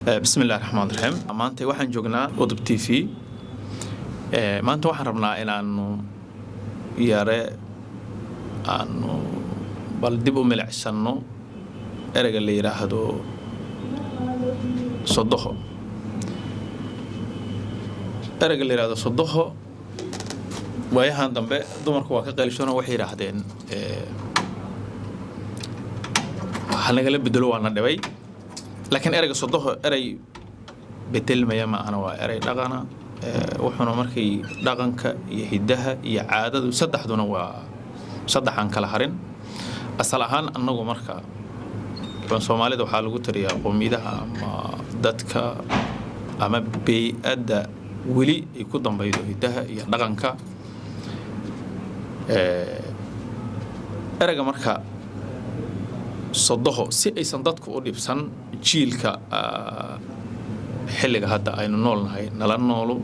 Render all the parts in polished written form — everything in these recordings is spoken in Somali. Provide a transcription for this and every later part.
بسم الله الرحمن الرحيم maanta waxaan joognaa Udub TV maanta waxaan rabnaa inaanu yare aanu bal dib u milicsano ereyga la yiraahdo sodoho ereyga la yiraahdo sodoho waayahan dambe dumarku waa ka qeylshona waxay yiraahdeen waxa laga bedelo waana dhibay لكن أرجع صدقه أري بدل ما يما أنا وأري دقنا وحنا مركي دقنك يهدها يعادة وصدح دونه وصدح عن كل حرين الصلاحان أنه مركا بن سومالي ده حاله قتري قوميدها ما دتك أما بأدى ولي يكون ضم بيده يهدها يدقنك أرجع مركا صدقه سي أي صندوق قريب سن جيلك حلقة هذا أي نول هاي نلان نولو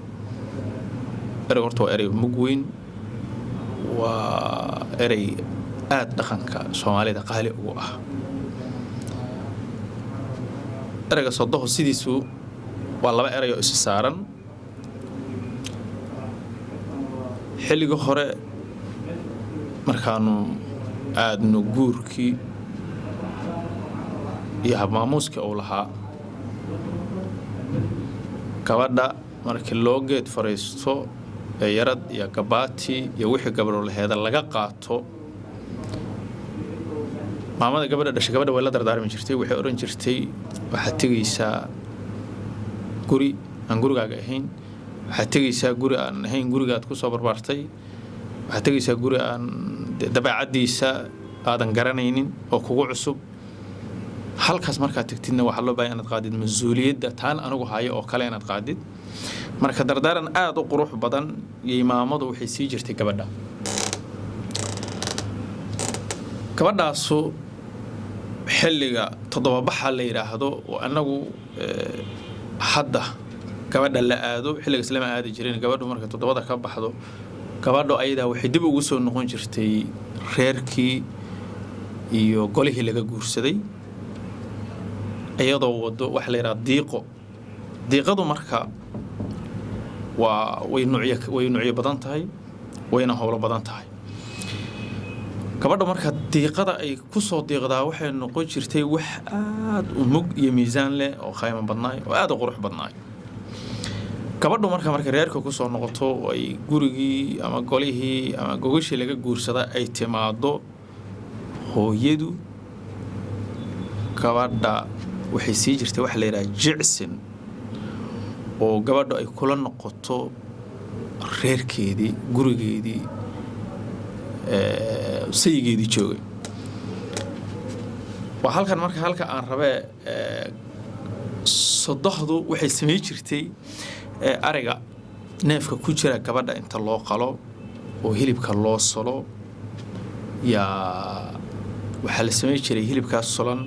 أرجعتوا أري مجوين وأري دخنك سومالي دقالي واه أرجع صدقه سيديسو والله ما أري إسسارن حلقة خرا مركانو نجوركي يا ماموسك أولها كوادا مركي لوجد فريستو يرد يا كباتي يوحي قبل هذا لقى قاتو ماما ده قبل دش قبل ولا دردار من شرتي وحي أورن شرتي وحتى يسا قري أنقرو جاهين حتى يسا قري أن هين قري قات كوسا بربارتي وحتى يسا قري أن دبع عدي يسا هذا قرنينين أو كوع عصب halkaas marka tagtidna waxa loo baahan inaad qaadid mas'uuliyadda taan anigu hayo oo kale inaad qaadid marka dardaaran aad u qurux badan iyo imaamadu waxay sii jirtay gabadhaasu xilliga toddobabaxa la yiraahdo oo anagu hadda gabadha la aado xilliga islaama aadi jireen gabadhu marka toddobada ka baxdo gabadhu ayada waxay dib ugu soo noqon jirtay reerkii iyo golihii laga guursaday ayadoo wado wax la yiraahdo diiqadu marka way nuucyo badan tahay wayna howlo badan tahay gabadha marka diiqada ay ku soo diiqdaa waxay noqon jirtay wax aad u mug iyo miisaan leh oo qaymo badnaay oo aad u qurux badnaay gabadhu marka reerka ku soo noqoto ay gurigii ama golihii ama gogashii laga guursada ay timaado hooyadu gabadha waxay sii jirtay wax la yiraahdo jicsin oo gabadhu ay kula noqoto reerkeedii gurigeedii saygeedii joogay waa halkan aan rabee sodohdu waxay sameey jirtay ariga neefka ku jira gabadha inta loo qalo oo hilibka loo solo yaa waxa la sameey jiray hilibkaas solan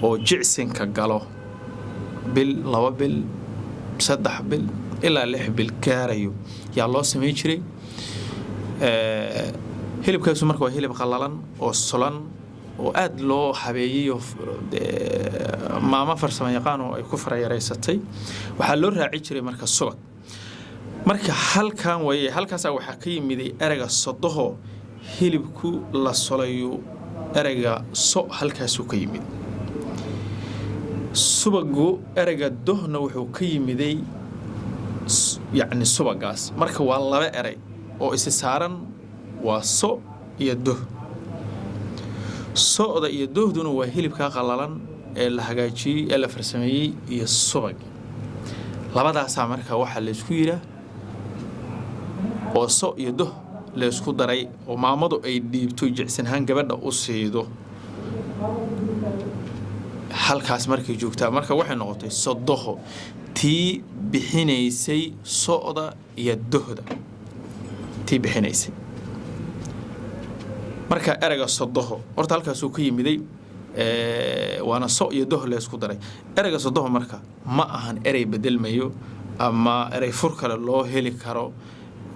oo jicsinka galo bil 2 bil 3 bil ilaa 6 bil gaarayo yaa loo sameey jiray hilibkaas marka waa hilib qalalan oo solan oo aad loo habeeyo maama farsamo yaqaan oo ay ku farayareysatay waxa loo raaci jiray marka subag marka halkaas waxa ka yimid ereyga sodoho hilibku la solayo ereyga halkaas uu ka yimid subagu ereyga dohna wuxuu ka yimiday yani subagaas marka waa laba erey oo is saaran waa iyo doh sooda iyo dohduna waa hilibka qalalan ee la hagaajiyay ee la farsameeyay iyo subag labadaas marka waxa la isku yiraahdo oo iyo doh la isku daray oo maamadu ay dhiibto jicsanaan gabadha u siido halkaas markay joogtaa marka waxay noqotay sodoho tii bixinaysay sooda iyo dohda tii bixinaysay marka ereyga sodoho horta halkaas uu ka yimiday waana iyo doh la isku daray ereyga sodoho marka ma ahan erey bedelmayo ama erey fur kale loo heli karo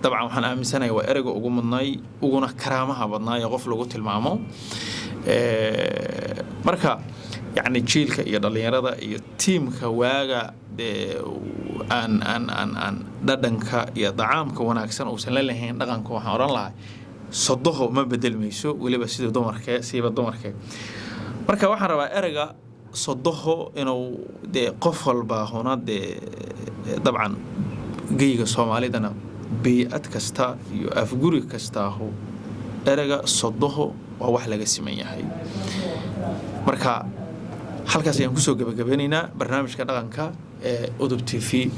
dabcan waxaan aaminsanahay waa ereyga ugu mudnay uguna karaamaha badnaay qof lagu tilmaamo marka يعني جيلك iyo dhalinyarada iyo teamka waaga aan dhadhanka iyo dacaamka wanaagsan oo san leeyahay dhaqanka waxaan oran lahaa sodoho ma bedelmayso waliba sida dumarka marka waxaan rabaa erayga sodoho inuu qof walba hona dabcan geyga Soomaalidana biyad kasta iyo afguri kasta erayga sodoho waa wax laga siman yahay marka halkaas ayaan ku soo gabagabeynaa barnaamijka dhaqanka ee Udub TV